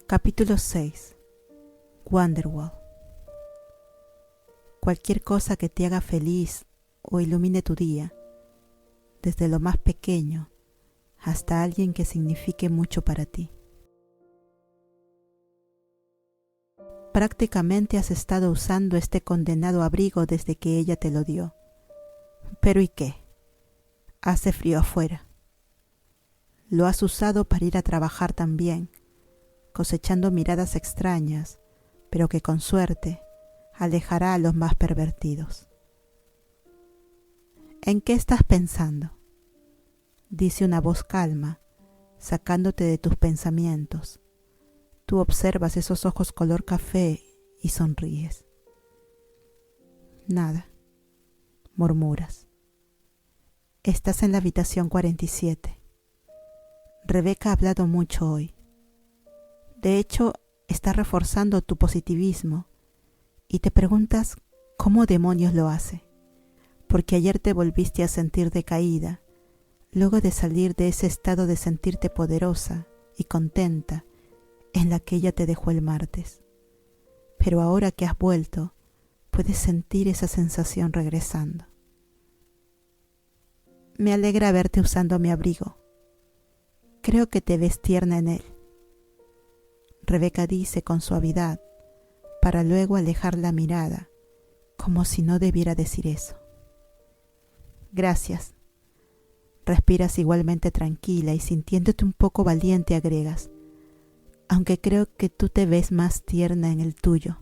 Capítulo 6. Wonderwall. Cualquier cosa que te haga feliz o ilumine tu día, desde lo más pequeño hasta alguien que signifique mucho para ti. Prácticamente has estado usando este condenado abrigo desde que ella te lo dio. Pero ¿y qué? Hace frío afuera. Lo has usado para ir a trabajar también, cosechando miradas extrañas, pero que con suerte alejará a los más pervertidos. ¿En qué estás pensando?, dice una voz calma, sacándote de tus pensamientos. Tú observas esos ojos color café y sonríes. Nada, murmuras. Estás en la habitación 47. Rebeca ha hablado mucho hoy. De hecho, está reforzando tu positivismo y te preguntas cómo demonios lo hace, porque ayer te volviste a sentir decaída, luego de salir de ese estado de sentirte poderosa y contenta en la que ella te dejó el martes. Pero ahora que has vuelto, puedes sentir esa sensación regresando. Me alegra verte usando mi abrigo. Creo que te ves tierna en él. Rebeca dice con suavidad, para luego alejar la mirada, como si no debiera decir eso. Gracias. Respiras igualmente tranquila y sintiéndote un poco valiente agregas, aunque creo que tú te ves más tierna en el tuyo.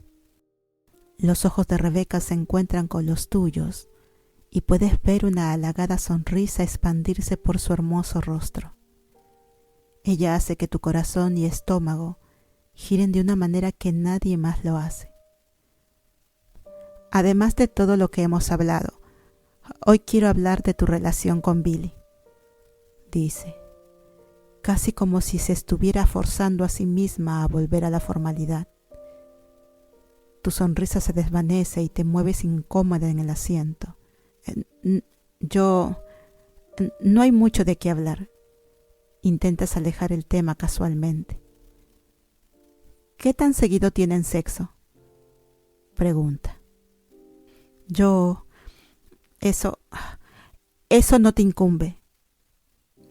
Los ojos de Rebeca se encuentran con los tuyos y puedes ver una halagada sonrisa expandirse por su hermoso rostro. Ella hace que tu corazón y estómago giren de una manera que nadie más lo hace. Además de todo lo que hemos hablado, hoy quiero hablar de tu relación con Billy, dice, casi como si se estuviera forzando a sí misma a volver a la formalidad. Tu sonrisa se desvanece y te mueves incómoda en el asiento. No hay mucho de qué hablar. Intentas alejar el tema casualmente. ¿Qué tan seguido tienen sexo?, pregunta. Eso no te incumbe,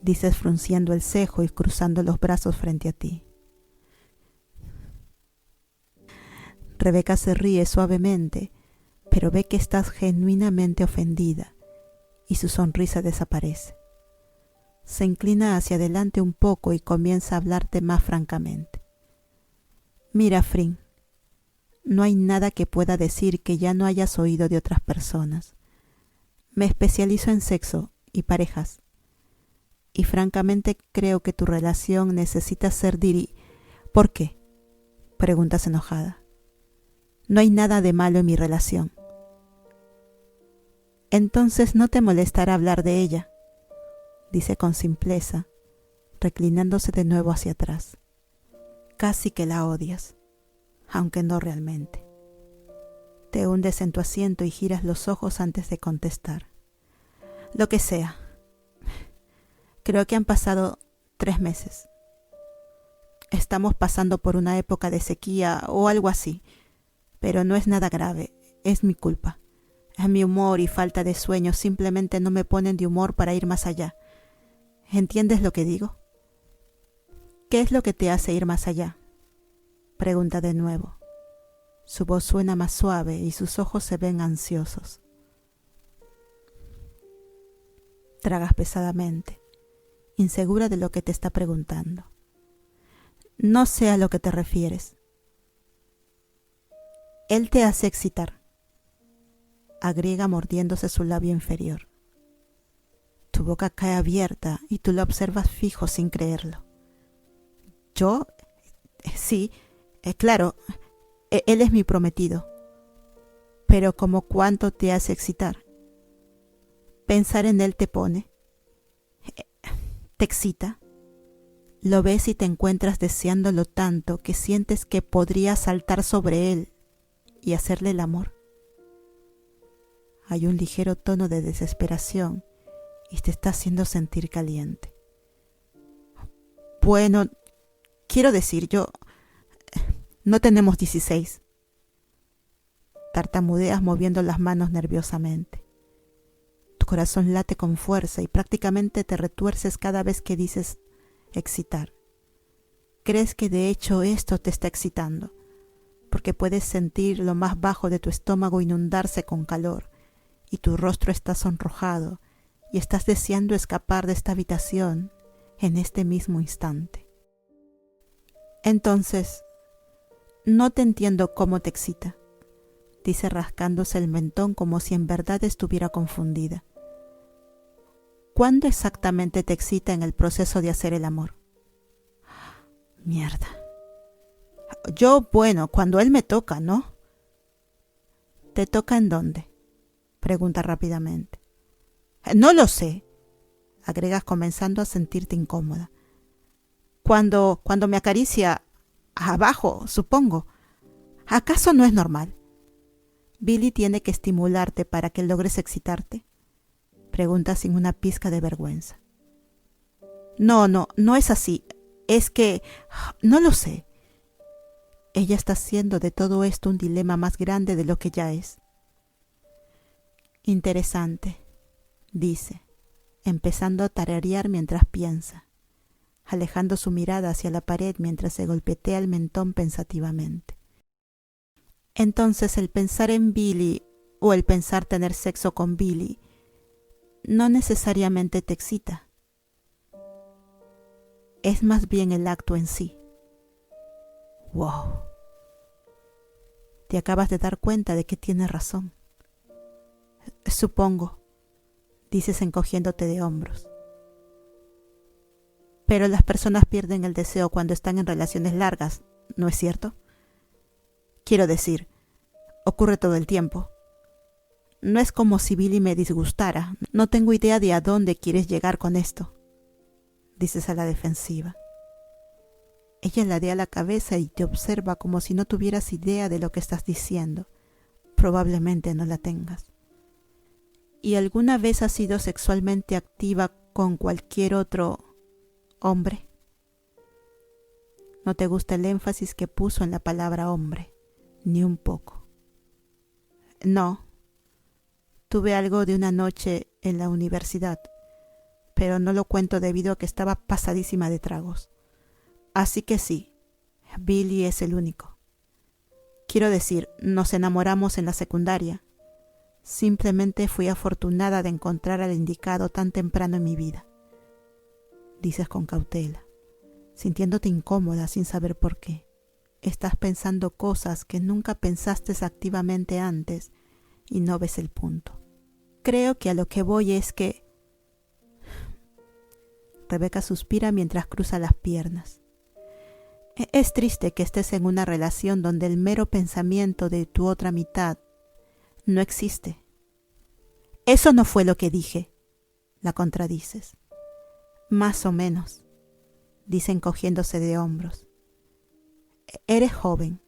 dices frunciendo el cejo y cruzando los brazos frente a ti. Rebeca se ríe suavemente, pero ve que estás genuinamente ofendida y su sonrisa desaparece. Se inclina hacia adelante un poco y comienza a hablarte más francamente. Mira, Frin, no hay nada que pueda decir que ya no hayas oído de otras personas. Me especializo en sexo y parejas. Y francamente creo que tu relación necesita ser ¿Por qué?, preguntas enojada. No hay nada de malo en mi relación. Entonces no te molestará hablar de ella, dice con simpleza, reclinándose de nuevo hacia atrás. Casi que la odias, aunque no realmente. Te hundes en tu asiento y giras los ojos antes de contestar. Lo que sea. Creo que han pasado 3 meses. Estamos pasando por una época de sequía o algo así, pero no es nada grave, es mi culpa. Mi humor y falta de sueño simplemente no me ponen de humor para ir más allá. ¿Entiendes lo que digo? ¿Qué es lo que te hace ir más allá?, pregunta de nuevo. Su voz suena más suave y sus ojos se ven ansiosos. Tragas pesadamente, insegura de lo que te está preguntando. No sé a lo que te refieres. Él te hace excitar, agrega mordiéndose su labio inferior. Tu boca cae abierta y tú lo observas fijo sin creerlo. ¿Yo? Sí, claro, él es mi prometido. Pero ¿cómo cuánto te hace excitar? Pensar en él te pone. ¿Te excita? Lo ves y te encuentras deseándolo tanto que sientes que podrías saltar sobre él y hacerle el amor. Hay un ligero tono de desesperación y te está haciendo sentir caliente. Bueno, quiero decir, No tenemos 16. Tartamudeas moviendo las manos nerviosamente. Tu corazón late con fuerza y prácticamente te retuerces cada vez que dices excitar. Crees que de hecho esto te está excitando, porque puedes sentir lo más bajo de tu estómago inundarse con calor y tu rostro está sonrojado y estás deseando escapar de esta habitación en este mismo instante. Entonces, no te entiendo cómo te excita, dice rascándose el mentón como si en verdad estuviera confundida. ¿Cuándo exactamente te excita en el proceso de hacer el amor? Mierda. Bueno, cuando él me toca, ¿no? ¿Te toca en dónde? Pregunta rápidamente. No lo sé, agregas comenzando a sentirte incómoda. Cuando me acaricia abajo, supongo. ¿Acaso no es normal? ¿Billy tiene que estimularte para que logres excitarte? Pregunta sin una pizca de vergüenza. No es así. Es que no lo sé. Ella está haciendo de todo esto un dilema más grande de lo que ya es. Interesante, dice, empezando a tararear mientras piensa, alejando su mirada hacia la pared mientras se golpetea el mentón pensativamente. Entonces el pensar en Billy o el pensar tener sexo con Billy no necesariamente te excita. Es más bien el acto en sí. ¡Wow! Te acabas de dar cuenta de que tienes razón. Supongo, dices encogiéndote de hombros. Pero las personas pierden el deseo cuando están en relaciones largas, ¿no es cierto? Quiero decir, ocurre todo el tiempo. No es como si Billy me disgustara. No tengo idea de a dónde quieres llegar con esto, dices a la defensiva. Ella ladea la cabeza y te observa como si no tuvieras idea de lo que estás diciendo. Probablemente no la tengas. ¿Y alguna vez has sido sexualmente activa con cualquier otro hombre? No te gusta el énfasis que puso en la palabra hombre, ni un poco. No. Tuve algo de una noche en la universidad, pero no lo cuento debido a que estaba pasadísima de tragos. Así que sí, Billy es el único. Quiero decir, nos enamoramos en la secundaria. Simplemente fui afortunada de encontrar al indicado tan temprano en mi vida. Dices con cautela, sintiéndote incómoda sin saber por qué. Estás pensando cosas que nunca pensaste activamente antes y no ves el punto. Creo que a lo que voy es que... Rebeca suspira mientras cruza las piernas. Es triste que estés en una relación donde el mero pensamiento de tu otra mitad no existe. Eso no fue lo que dije, la contradices. Más o menos, dice encogiéndose de hombros. Eres joven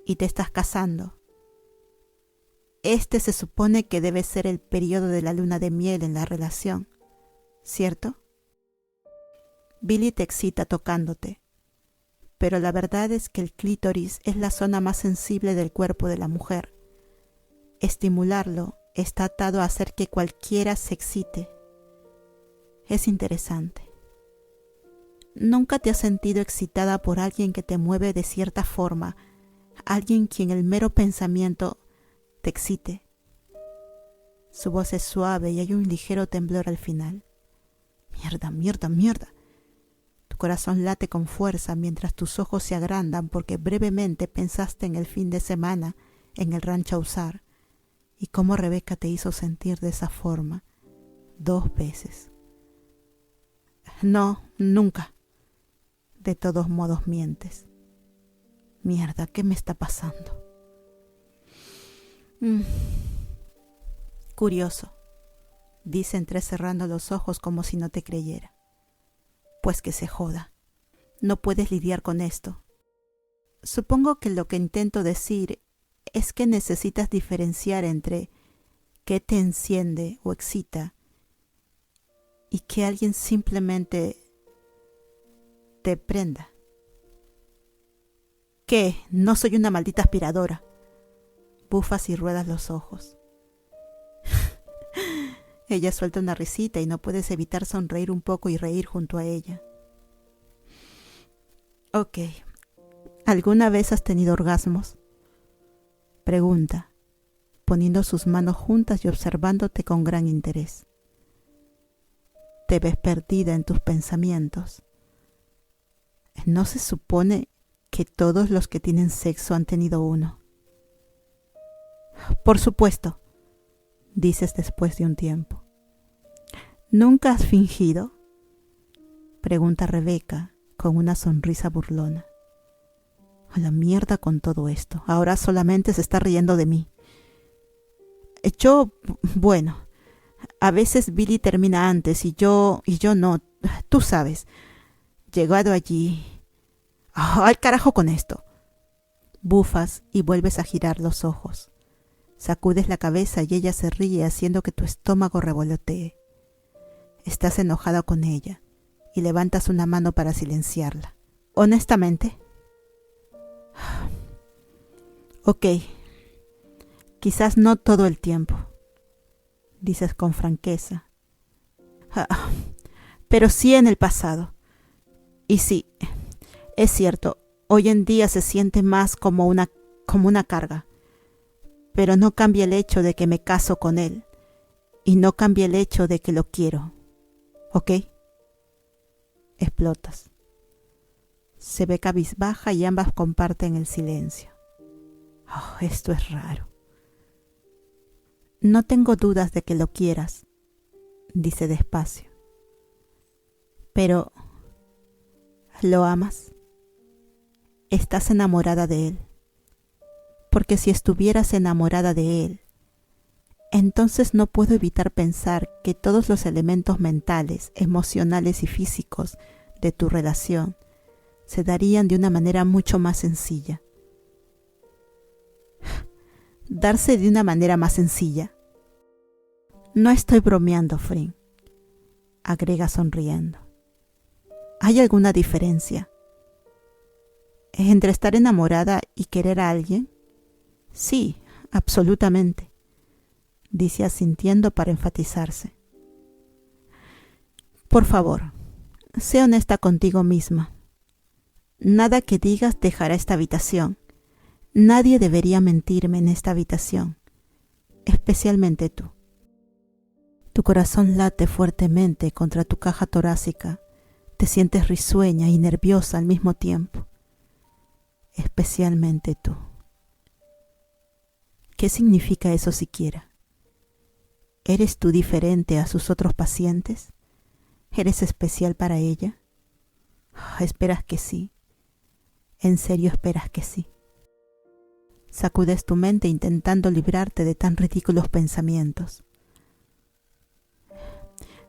y te estás casando. Este se supone que debe ser el periodo de la luna de miel en la relación, ¿cierto? Billy te excita tocándote, pero la verdad es que el clítoris es la zona más sensible del cuerpo de la mujer. Estimularlo está atado a hacer que cualquiera se excite. Es interesante. ¿Nunca te has sentido excitada por alguien que te mueve de cierta forma, alguien quien el mero pensamiento te excite? Su voz es suave y hay un ligero temblor al final. Mierda. Tu corazón late con fuerza mientras tus ojos se agrandan porque brevemente pensaste en el fin de semana en el rancho Ausar y cómo Rebeca te hizo sentir de esa forma 2 veces. No, nunca. De todos modos mientes. Mierda, ¿qué me está pasando? Curioso, dice entrecerrando los ojos como si no te creyera. Pues que se joda. No puedes lidiar con esto. Supongo que lo que intento decir es que necesitas diferenciar entre qué te enciende o excita y que alguien simplemente te prenda. ¿Qué? No soy una maldita aspiradora. Bufas y ruedas los ojos. Ella suelta una risita y no puedes evitar sonreír un poco y reír junto a ella. Ok. ¿Alguna vez has tenido orgasmos? Pregunta, poniendo sus manos juntas y observándote con gran interés. Te ves perdida en tus pensamientos. ¿No se supone que todos los que tienen sexo han tenido uno? Por supuesto, dices después de un tiempo. ¿Nunca has fingido? Pregunta Rebeca con una sonrisa burlona. A la mierda con todo esto. Ahora solamente se está riendo de mí. Bueno, a veces Billy termina antes y yo no. Tú sabes. Llegado allí. ¡Al carajo con esto! Bufas y vuelves a girar los ojos. Sacudes la cabeza y ella se ríe haciendo que tu estómago revolotee. Estás enojada con ella y levantas una mano para silenciarla. Honestamente. Ok, quizás no todo el tiempo, dices con franqueza. Pero sí en el pasado. Y sí, es cierto, hoy en día se siente más como una carga. Pero no cambia el hecho de que me caso con él. Y no cambia el hecho de que lo quiero. ¿Ok? Explotas. Se ve cabizbaja y ambas comparten el silencio. Esto es raro. No tengo dudas de que lo quieras, dice despacio. Pero, ¿lo amas? ¿Estás enamorada de él? Porque si estuvieras enamorada de él, entonces no puedo evitar pensar que todos los elementos mentales, emocionales y físicos de tu relación se darían de una manera mucho más sencilla. Darse de una manera más sencilla. No estoy bromeando, Frin, agrega sonriendo. ¿Hay alguna diferencia entre estar enamorada y querer a alguien? Sí, absolutamente, dice asintiendo para enfatizarse. Por favor, sé honesta contigo misma. Nada que digas dejará esta habitación. Nadie debería mentirme en esta habitación, especialmente tú. Tu corazón late fuertemente contra tu caja torácica. Te sientes risueña y nerviosa al mismo tiempo. Especialmente tú. ¿Qué significa eso siquiera? ¿Eres tú diferente a sus otros pacientes? ¿Eres especial para ella? Esperas que sí. ¿En serio esperas que sí? Sacudes tu mente intentando librarte de tan ridículos pensamientos.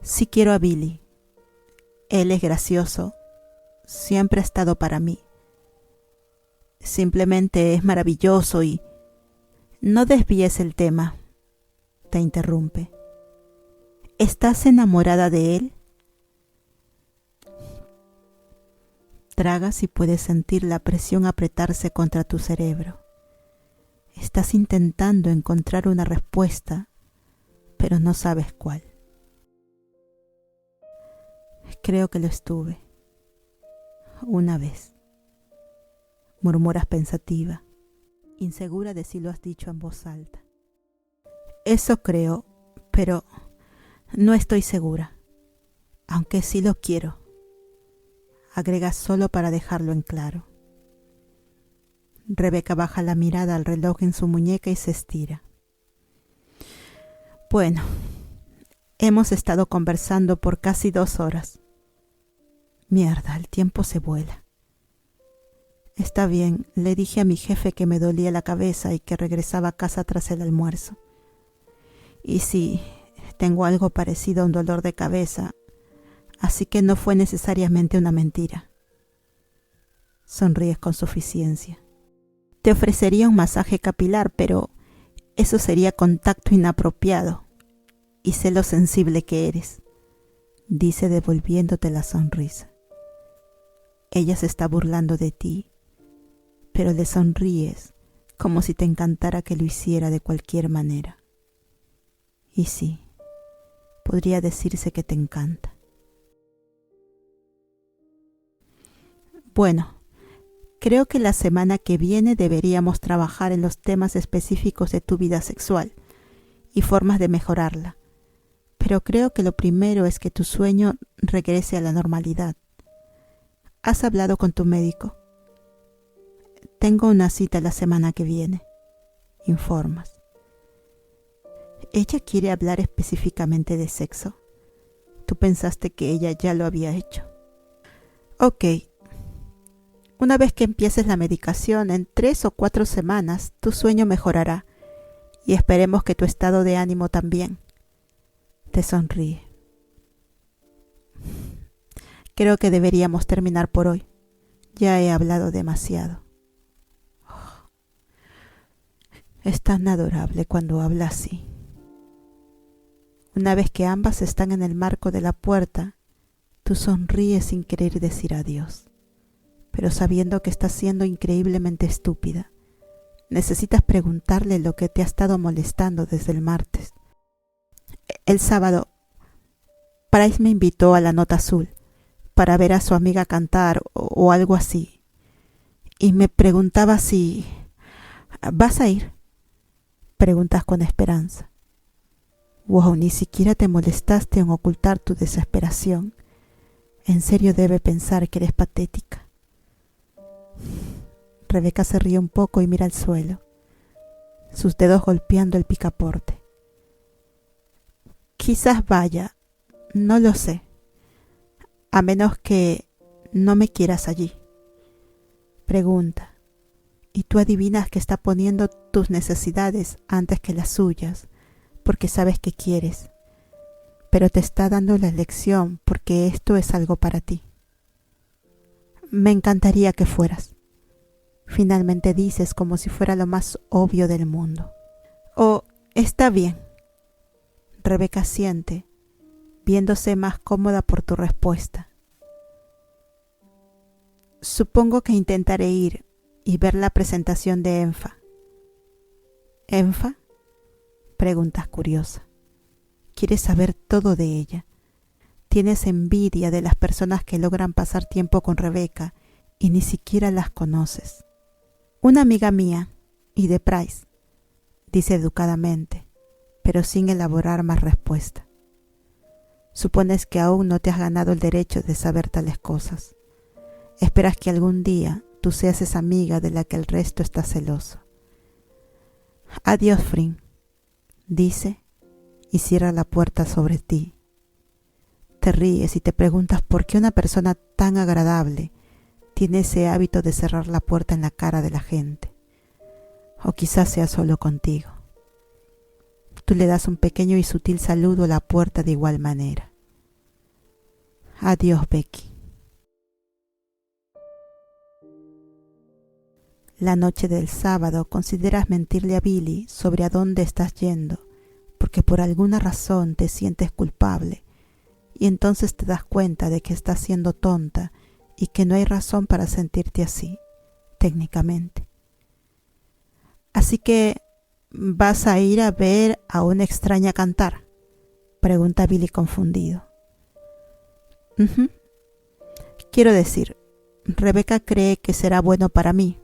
Sí quiero a Billy. Él es gracioso. Siempre ha estado para mí. Simplemente es maravilloso y... No desvíes el tema, te interrumpe. ¿Estás enamorada de él? Tragas y puedes sentir la presión apretarse contra tu cerebro. Estás intentando encontrar una respuesta, pero no sabes cuál. Creo que lo estuve. Una vez. Murmuras pensativa, insegura de si lo has dicho en voz alta. Eso creo, pero no estoy segura, aunque sí lo quiero. Agrega solo para dejarlo en claro. Rebeca baja la mirada al reloj en su muñeca y se estira. Bueno, hemos estado conversando por casi 2 horas. Mierda, el tiempo se vuela. Está bien, le dije a mi jefe que me dolía la cabeza y que regresaba a casa tras el almuerzo. Y sí, tengo algo parecido a un dolor de cabeza, así que no fue necesariamente una mentira. Sonríes con suficiencia. Te ofrecería un masaje capilar, pero eso sería contacto inapropiado, y sé lo sensible que eres, dice devolviéndote la sonrisa. Ella se está burlando de ti, pero le sonríes como si te encantara que lo hiciera de cualquier manera. Y sí, podría decirse que te encanta. Bueno, creo que la semana que viene deberíamos trabajar en los temas específicos de tu vida sexual y formas de mejorarla. Pero creo que lo primero es que tu sueño regrese a la normalidad. ¿Has hablado con tu médico? Tengo una cita la semana que viene. Informas. ¿Ella quiere hablar específicamente de sexo? ¿Tú pensaste que ella ya lo había hecho? Ok. Una vez que empieces la medicación, en 3 o 4 semanas, tu sueño mejorará y esperemos que tu estado de ánimo también. Te sonríe. Creo que deberíamos terminar por hoy. Ya he hablado demasiado. Es tan adorable cuando habla así. Una vez que ambas están en el marco de la puerta, tú sonríes sin querer decir adiós, pero sabiendo que estás siendo increíblemente estúpida. Necesitas preguntarle lo que te ha estado molestando desde el martes. El sábado, Price me invitó a la Nota Azul para ver a su amiga cantar o algo así. Y me preguntaba si... ¿Vas a ir? Preguntas con esperanza. Wow, ni siquiera te molestaste en ocultar tu desesperación. En serio debe pensar que eres patética. Rebeca se ríe un poco y mira al suelo, sus dedos golpeando el picaporte. Quizás vaya, no lo sé, a menos que no me quieras allí. Pregunta, y tú adivinas que está poniendo tus necesidades antes que las suyas, porque sabes que quieres, pero te está dando la elección porque esto es algo para ti. Me encantaría que fueras. Finalmente dices como si fuera lo más obvio del mundo. Oh, está bien. Rebeca asiente, viéndose más cómoda por tu respuesta. Supongo que intentaré ir y ver la presentación de Enfa. ¿Enfa? Preguntas curiosa. Quieres saber todo de ella. Tienes envidia de las personas que logran pasar tiempo con Rebeca y ni siquiera las conoces. Una amiga mía, y de Price, dice educadamente, pero sin elaborar más respuesta. Supones que aún no te has ganado el derecho de saber tales cosas. Esperas que algún día tú seas esa amiga de la que el resto está celoso. Adiós, Frin, dice, y cierra la puerta sobre ti. Te ríes y te preguntas por qué una persona tan agradable tiene ese hábito de cerrar la puerta en la cara de la gente. O quizás sea solo contigo. Tú le das un pequeño y sutil saludo a la puerta de igual manera. Adiós, Becky. La noche del sábado consideras mentirle a Billy sobre a dónde estás yendo, porque por alguna razón te sientes culpable, y entonces te das cuenta de que estás siendo tonta y que no hay razón para sentirte así, técnicamente. Así que, ¿vas a ir a ver a una extraña cantar? Pregunta Billy confundido. Quiero decir, Rebeca cree que será bueno para mí,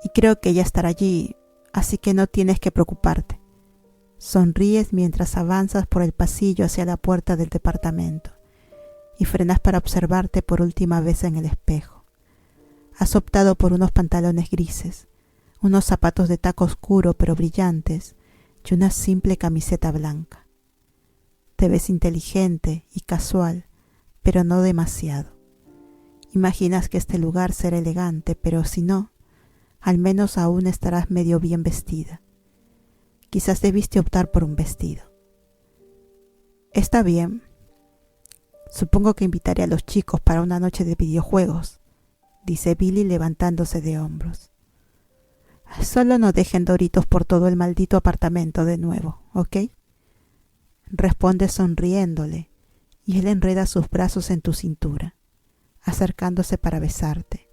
y creo que ella estará allí, así que no tienes que preocuparte. Sonríes mientras avanzas por el pasillo hacia la puerta del departamento y frenas para observarte por última vez en el espejo. Has optado por unos pantalones grises, unos zapatos de taco oscuro pero brillantes y una simple camiseta blanca. Te ves inteligente y casual, pero no demasiado. Imaginas que este lugar será elegante, pero si no, al menos aún estarás medio bien vestida. Quizás debiste optar por un vestido. Está bien. Supongo que invitaré a los chicos para una noche de videojuegos, dice Billy levantándose de hombros. Solo no dejen Doritos por todo el maldito apartamento de nuevo, ¿ok? Responde sonriéndole, y él enreda sus brazos en tu cintura, acercándose para besarte,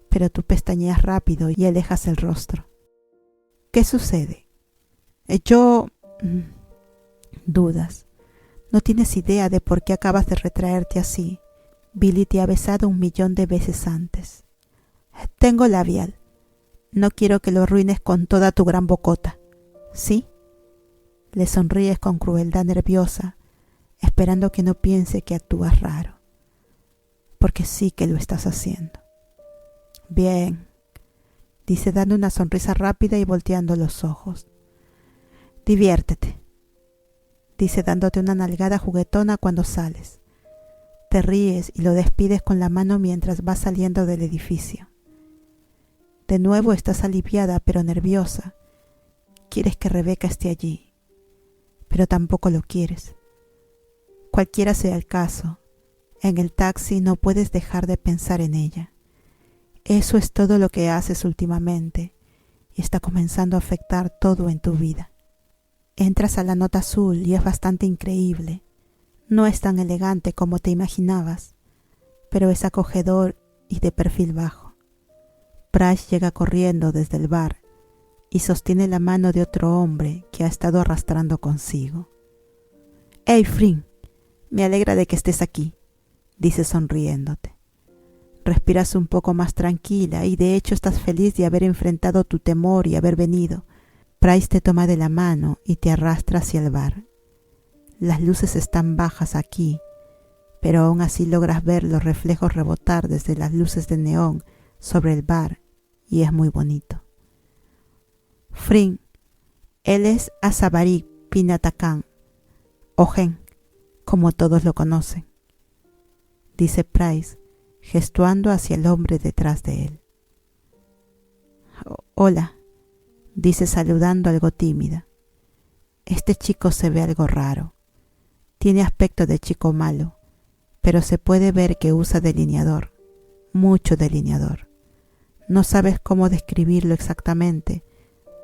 pero tú pestañeas rápido y alejas el rostro. ¿Qué sucede? Yo... Dudas. No tienes idea de por qué acabas de retraerte así. Billy te ha besado 1.000.000 de veces antes. Tengo labial. No quiero que lo arruines con toda tu gran bocota. ¿Sí? Le sonríes con crueldad nerviosa, esperando que no piense que actúas raro. Porque sí que lo estás haciendo. Bien, dice dando una sonrisa rápida y volteando los ojos. Diviértete, dice dándote una nalgada juguetona cuando sales. Te ríes y lo despides con la mano mientras vas saliendo del edificio. De nuevo estás aliviada pero nerviosa. Quieres que Rebeca esté allí, pero tampoco lo quieres. Cualquiera sea el caso, en el taxi no puedes dejar de pensar en ella. Eso es todo lo que haces últimamente y está comenzando a afectar todo en tu vida. Entras a la nota azul y es bastante increíble. No es tan elegante como te imaginabas, pero es acogedor y de perfil bajo. Price llega corriendo desde el bar y sostiene la mano de otro hombre que ha estado arrastrando consigo. «Hey, Fring, me alegra de que estés aquí», dice sonriéndote. Respiras un poco más tranquila y de hecho estás feliz de haber enfrentado tu temor y haber venido. Price te toma de la mano y te arrastra hacia el bar. Las luces están bajas aquí, pero aún así logras ver los reflejos rebotar desde las luces de neón sobre el bar y es muy bonito. Fring, él es Asabari Pinatakan, o Gen, como todos lo conocen, dice Price, gestuando hacia el hombre detrás de él. Hola, dice saludando algo tímida. Este chico se ve algo raro. Tiene aspecto de chico malo, pero se puede ver que usa delineador, mucho delineador. No sabes cómo describirlo exactamente,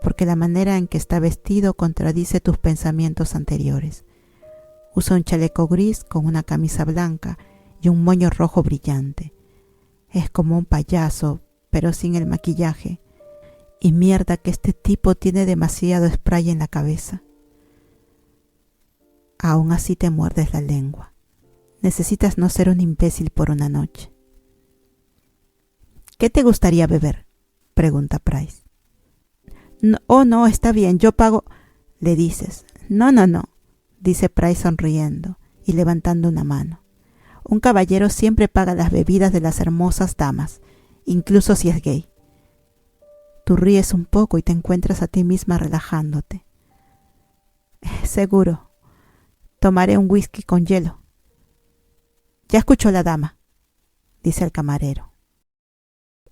porque la manera en que está vestido contradice tus pensamientos anteriores. Usa un chaleco gris con una camisa blanca y un moño rojo brillante. Es como un payaso, pero sin el maquillaje. Y mierda que este tipo tiene demasiado spray en la cabeza. Aún así te muerdes la lengua. Necesitas no ser un imbécil por una noche. ¿Qué te gustaría beber?, pregunta Price. No, está bien, yo pago, le dices. No, dice Price sonriendo y levantando una mano. Un caballero siempre paga las bebidas de las hermosas damas, incluso si es gay. Tú ríes un poco y te encuentras a ti misma relajándote. Seguro. Tomaré un whisky con hielo. Ya escuchó la dama, dice el camarero.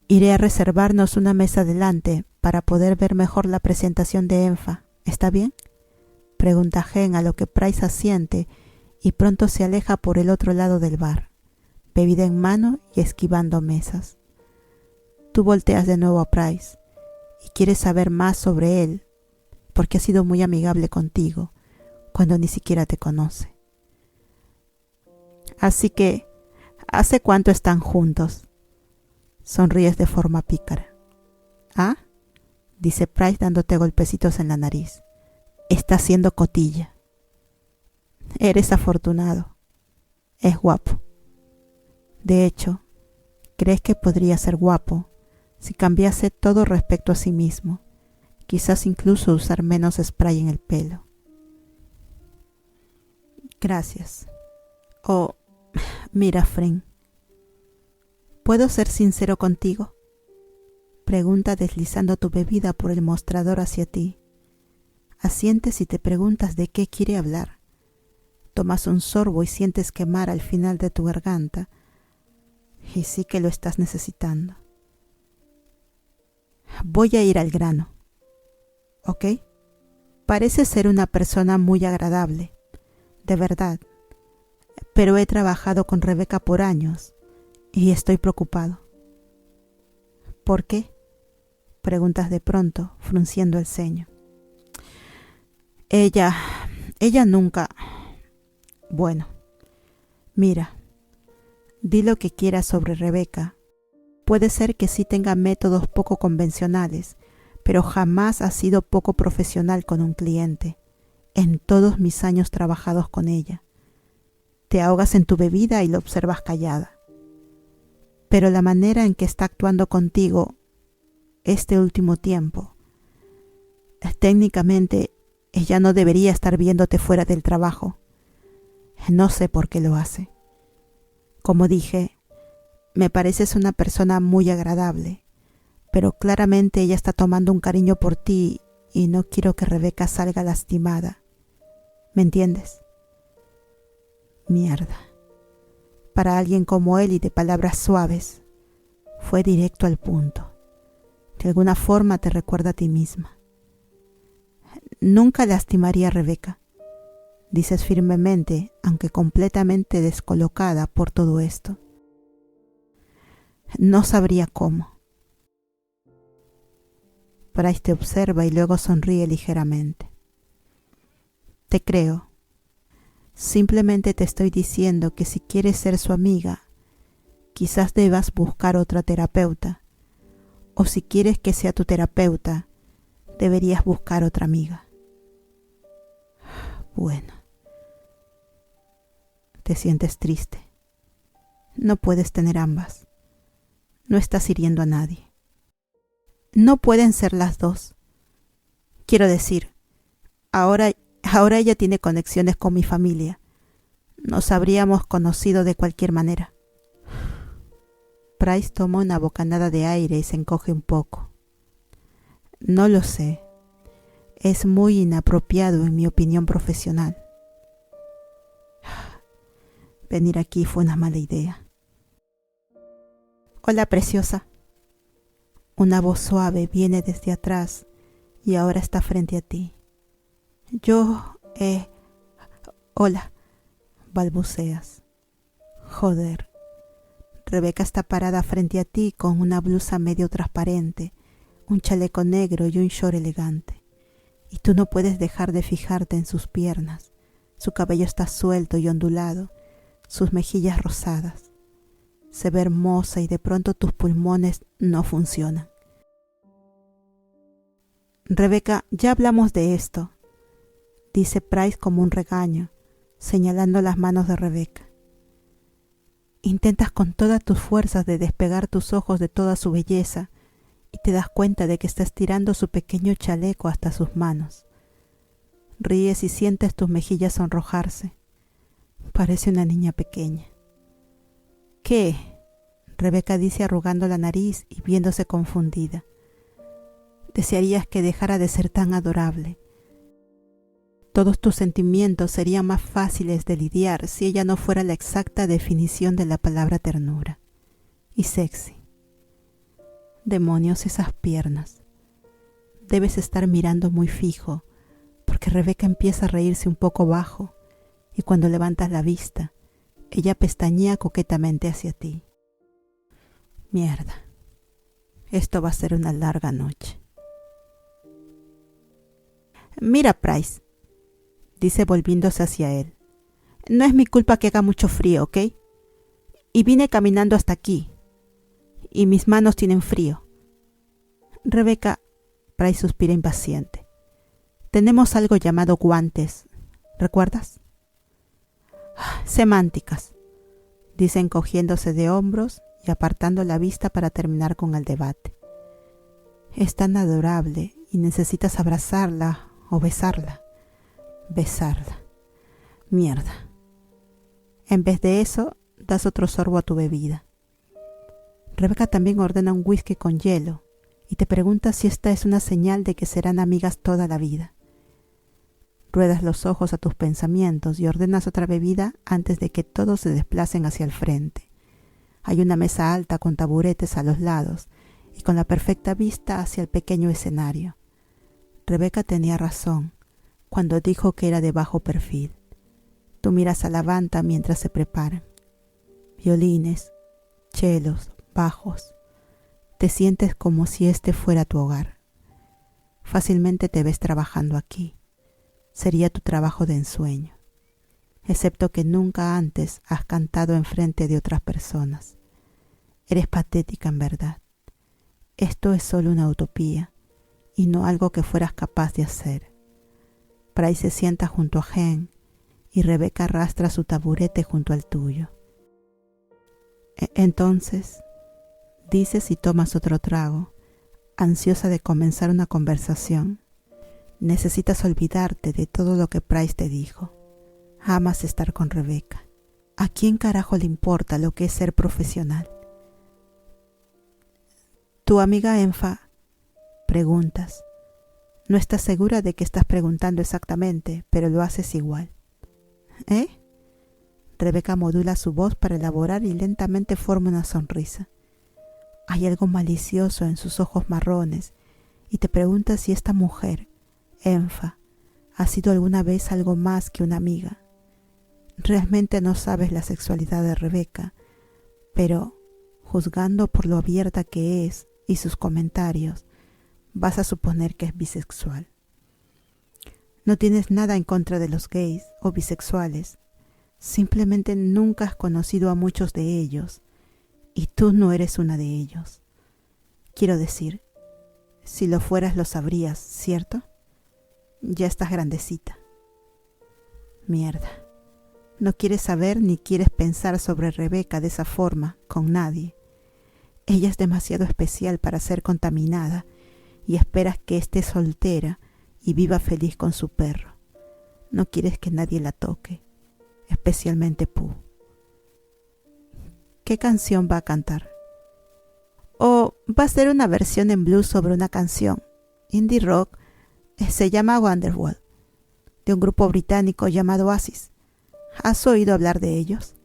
Iré a reservarnos una mesa adelante para poder ver mejor la presentación de Enfa. ¿Está bien?, pregunta Gen, a lo que Price asiente y pronto se aleja por el otro lado del bar, bebida en mano y esquivando mesas. Tú volteas de nuevo a Price y quieres saber más sobre él porque ha sido muy amigable contigo cuando ni siquiera te conoce. Así que, ¿hace cuánto están juntos?, sonríes de forma pícara. ¿Ah?, dice Price dándote golpecitos en la nariz. Está haciendo cotilla. Eres afortunado. Es guapo. De hecho, crees que podría ser guapo si cambiase todo respecto a sí mismo, quizás incluso usar menos spray en el pelo. Gracias. Oh, mira, Fring, ¿puedo ser sincero contigo?, pregunta deslizando tu bebida por el mostrador hacia ti. Asientes y te preguntas de qué quiere hablar. Tomas un sorbo y sientes quemar al final de tu garganta. Y sí que lo estás necesitando. Voy a ir al grano, ¿ok? Parece ser una persona muy agradable, de verdad. Pero he trabajado con Rebeca por años y estoy preocupado. ¿Por qué?, preguntas de pronto, frunciendo el ceño. Ella nunca... Bueno, mira, di lo que quieras sobre Rebeca, Puede ser que sí tenga métodos poco convencionales, pero jamás ha sido poco profesional con un cliente, en todos mis años trabajados con ella. Te ahogas en tu bebida y lo observas callada. Pero la manera en que está actuando contigo este último tiempo, técnicamente ella no debería estar viéndote fuera del trabajo. No sé por qué lo hace. Como dije, me pareces una persona muy agradable, pero claramente ella está tomando un cariño por ti y no quiero que Rebeca salga lastimada. ¿Me entiendes? Mierda. Para alguien como él y de palabras suaves, fue directo al punto. De alguna forma te recuerda a ti misma. Nunca lastimaría a Rebeca, dices firmemente, aunque completamente descolocada por todo esto. No sabría cómo. Price te observa y luego sonríe ligeramente. Te creo. Simplemente te estoy diciendo que si quieres ser su amiga, quizás debas buscar otra terapeuta. O si quieres que sea tu terapeuta, deberías buscar otra amiga. Bueno. Te sientes triste. No puedes tener ambas. No estás hiriendo a nadie. No pueden ser las dos. Quiero decir, ahora ella tiene conexiones con mi familia. Nos habríamos conocido de cualquier manera. Price toma una bocanada de aire y se encoge un poco. No lo sé. Es muy inapropiado en mi opinión profesional. Venir aquí fue una mala idea. Hola, preciosa. Una voz suave viene desde atrás y ahora está frente a ti. Hola, balbuceas. Joder. Rebeca está parada frente a ti con una blusa medio transparente, un chaleco negro y un short elegante. Y tú no puedes dejar de fijarte en sus piernas. Su cabello está suelto y ondulado, sus mejillas rosadas. Se ve hermosa y de pronto tus pulmones no funcionan. Rebeca, ya hablamos de esto, dice Price como un regaño, señalando las manos de Rebeca. Intentas con todas tus fuerzas de despegar tus ojos de toda su belleza y te das cuenta de que está estirando su pequeño chaleco hasta sus manos. Ríes y sientes tus mejillas sonrojarse. Parece una niña pequeña. ¿Qué? Rebeca dice arrugando la nariz y viéndose confundida. Desearías que dejara de ser tan adorable. Todos tus sentimientos serían más fáciles de lidiar si ella no fuera la exacta definición de la palabra ternura. Y sexy. Demonios, esas piernas. Debes estar mirando muy fijo, porque Rebeca empieza a reírse un poco bajo, y cuando levantas la vista, ella pestañea coquetamente hacia ti. Mierda. Esto va a ser una larga noche. Mira, Price, dice volviéndose hacia él. No es mi culpa que haga mucho frío, ¿ok? Y vine caminando hasta aquí. Y mis manos tienen frío. Rebeca, Price suspira impaciente. Tenemos algo llamado guantes, ¿recuerdas? Semánticas, dice encogiéndose de hombros y apartando la vista para terminar con el debate. Es tan adorable y necesitas abrazarla o besarla. Besarla. Mierda. En vez de eso, das otro sorbo a tu bebida. Rebeca también ordena un whisky con hielo y te pregunta si esta es una señal de que serán amigas toda la vida. Ruedas los ojos a tus pensamientos y ordenas otra bebida antes de que todos se desplacen hacia el frente. Hay una mesa alta con taburetes a los lados y con la perfecta vista hacia el pequeño escenario. Rebeca tenía razón cuando dijo que era de bajo perfil. Tú miras a la banda mientras se preparan. Violines, chelos, bajos. Te sientes como si este fuera tu hogar. Fácilmente te ves trabajando aquí. Sería tu trabajo de ensueño, excepto que nunca antes has cantado enfrente de otras personas. Eres patética en verdad. Esto es solo una utopía y no algo que fueras capaz de hacer. Bryce se sienta junto a Gen y Rebecca arrastra su taburete junto al tuyo. Entonces, dices y tomas otro trago, ansiosa de comenzar una conversación. Necesitas olvidarte de todo lo que Bryce te dijo. Amas estar con Rebecca. ¿A quién carajo le importa lo que es ser profesional? Tu amiga Enfa, preguntas. No estás segura de que estás preguntando exactamente, pero lo haces igual. ¿Eh? Rebecca modula su voz para elaborar y lentamente forma una sonrisa. Hay algo malicioso en sus ojos marrones y te preguntas si esta mujer, Enfa, ha sido alguna vez algo más que una amiga. Realmente no sabes la sexualidad de Rebecca, pero, juzgando por lo abierta que es y sus comentarios, vas a suponer que es bisexual. No tienes nada en contra de los gays o bisexuales. Simplemente nunca has conocido a muchos de ellos y tú no eres una de ellos. Quiero decir, si lo fueras lo sabrías, ¿cierto? Ya estás grandecita. Mierda. No quieres saber ni quieres pensar sobre Rebecca de esa forma con nadie. Ella es demasiado especial para ser contaminada y esperas que esté soltera y viva feliz con su perro. No quieres que nadie la toque, especialmente Pooh. ¿Qué canción va a cantar? O va a ser una versión en blues sobre una canción, indie rock, se llama Wonderwall, de un grupo británico llamado Oasis. ¿Has oído hablar de ellos?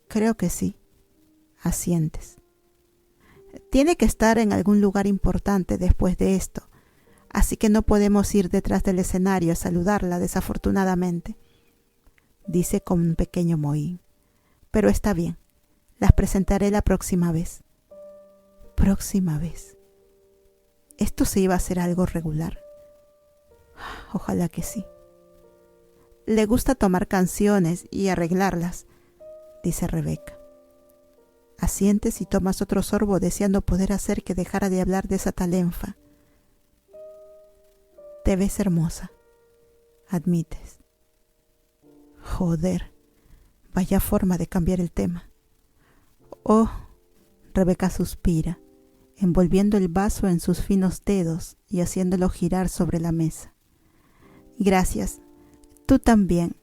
Creo que sí. Asientes. Tiene que estar en algún lugar importante después de esto, así que no podemos ir detrás del escenario a saludarla desafortunadamente, dice con un pequeño mohín. Pero está bien, las presentaré la próxima vez. ¿Próxima vez? ¿Esto se iba a hacer algo regular? Ojalá que sí. Le gusta tomar canciones y arreglarlas, dice Rebecca. Asientes y tomas otro sorbo deseando poder hacer que dejara de hablar de esa tal Enfa. Te ves hermosa, admites. Joder, vaya forma de cambiar el tema. Oh, Rebecca suspira, envolviendo el vaso en sus finos dedos y haciéndolo girar sobre la mesa. Gracias, tú también.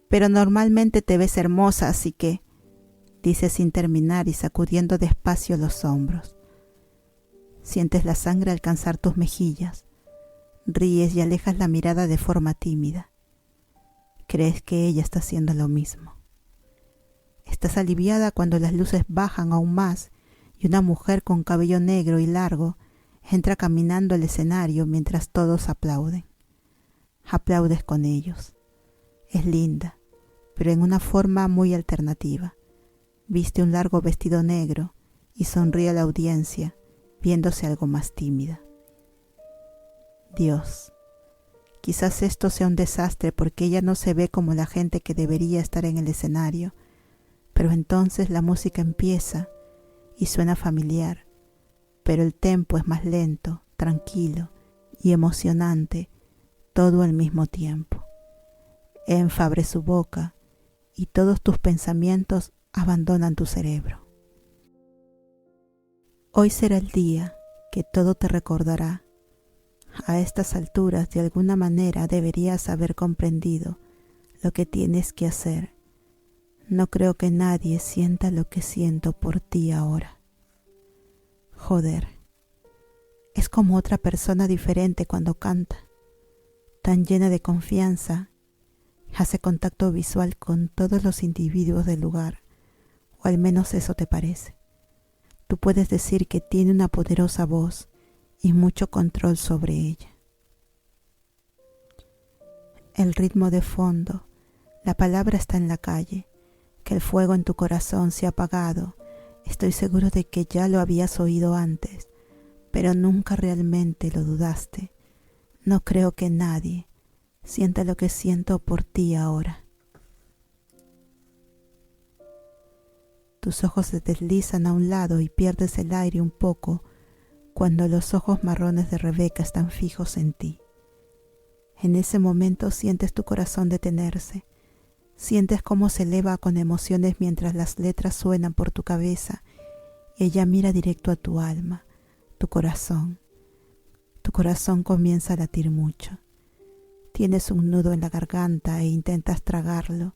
Pero normalmente te ves hermosa, así que, dice sin terminar y sacudiendo despacio los hombros. Sientes la sangre alcanzar tus mejillas. Ríes y alejas la mirada de forma tímida. Crees que ella está haciendo lo mismo. Estás aliviada cuando las luces bajan aún más y una mujer con cabello negro y largo entra caminando al escenario mientras todos aplauden. Aplaudes con ellos. Es linda, pero en una forma muy alternativa. Viste un largo vestido negro y sonríe a la audiencia, viéndose algo más tímida. Dios, quizás esto sea un desastre porque ella no se ve como la gente que debería estar en el escenario, pero entonces la música empieza y suena familiar, pero el tempo es más lento, tranquilo y emocionante, todo al mismo tiempo. Enfa abre su boca y todos tus pensamientos abandonan tu cerebro. Hoy será el día que todo te recordará. A estas alturas, de alguna manera, deberías haber comprendido lo que tienes que hacer. No creo que nadie sienta lo que siento por ti ahora. Joder, es como otra persona diferente cuando canta, tan llena de confianza, hace contacto visual con todos los individuos del lugar, o al menos eso te parece. Tú puedes decir que tiene una poderosa voz y mucho control sobre ella. El ritmo de fondo, la palabra está en la calle, que el fuego en tu corazón se ha apagado. Estoy seguro de que ya lo habías oído antes, pero nunca realmente lo dudaste. No creo que nadie sienta lo que siento por ti ahora. Tus ojos se deslizan a un lado y pierdes el aire un poco cuando los ojos marrones de Rebeca están fijos en ti. En ese momento sientes tu corazón detenerse, sientes cómo se eleva con emociones mientras las letras suenan por tu cabeza y ella mira directo a tu alma, tu corazón. Tu corazón comienza a latir mucho. Tienes un nudo en la garganta e intentas tragarlo.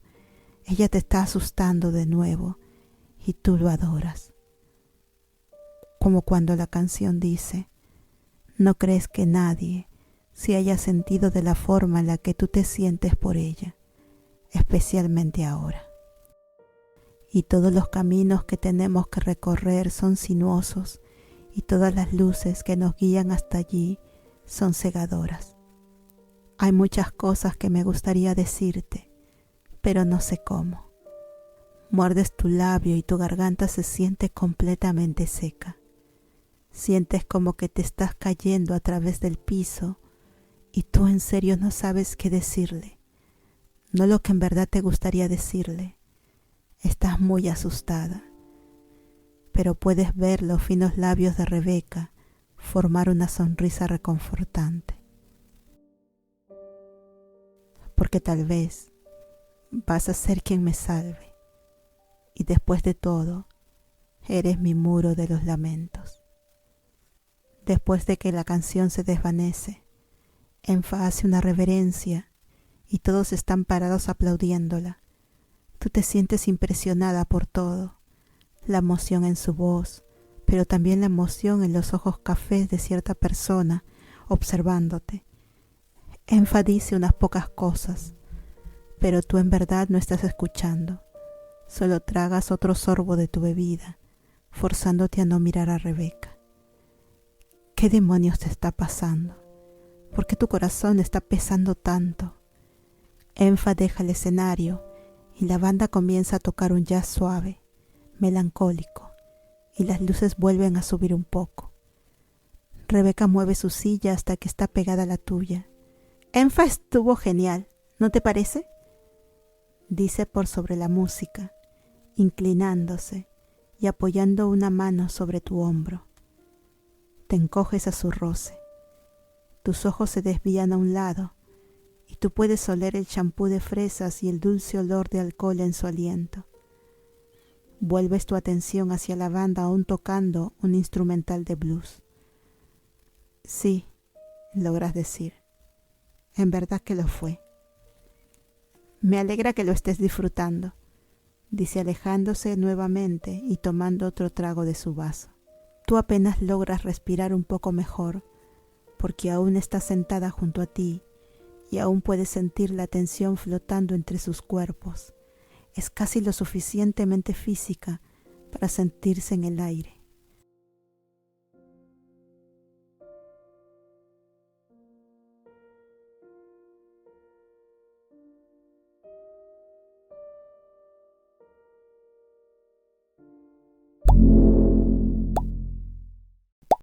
Ella te está asustando de nuevo y tú lo adoras. Como cuando la canción dice, no crees que nadie se haya sentido de la forma en la que tú te sientes por ella, especialmente ahora. Y todos los caminos que tenemos que recorrer son sinuosos y todas las luces que nos guían hasta allí son cegadoras. Hay muchas cosas que me gustaría decirte, pero no sé cómo. Muerdes tu labio y tu garganta se siente completamente seca. Sientes como que te estás cayendo a través del piso y tú en serio no sabes qué decirle, no lo que en verdad te gustaría decirle. Estás muy asustada, pero puedes ver los finos labios de Rebeca formar una sonrisa reconfortante. Porque tal vez vas a ser quien me salve y después de todo, eres mi muro de los lamentos. Después de que la canción se desvanece, Enfa hace una reverencia y todos están parados aplaudiéndola. Tú te sientes impresionada por todo, la emoción en su voz, pero también la emoción en los ojos cafés de cierta persona observándote. Enfa dice unas pocas cosas, pero tú en verdad no estás escuchando. Solo tragas otro sorbo de tu bebida, forzándote a no mirar a Rebeca. ¿Qué demonios te está pasando? ¿Por qué tu corazón está pesando tanto? Enfa deja el escenario y la banda comienza a tocar un jazz suave, melancólico, y las luces vuelven a subir un poco. Rebeca mueve su silla hasta que está pegada a la tuya. Enfa estuvo genial, ¿no te parece? Dice por sobre la música, inclinándose y apoyando una mano sobre tu hombro. Te encoges a su roce. Tus ojos se desvían a un lado y tú puedes oler el champú de fresas y el dulce olor de alcohol en su aliento. Vuelves tu atención hacia la banda aún tocando un instrumental de blues. Sí, logras decir. En verdad que lo fue. Me alegra que lo estés disfrutando, dice alejándose nuevamente y tomando otro trago de su vaso. Tú apenas logras respirar un poco mejor, porque aún está sentada junto a ti y aún puedes sentir la tensión flotando entre sus cuerpos. Es casi lo suficientemente física para sentirse en el aire.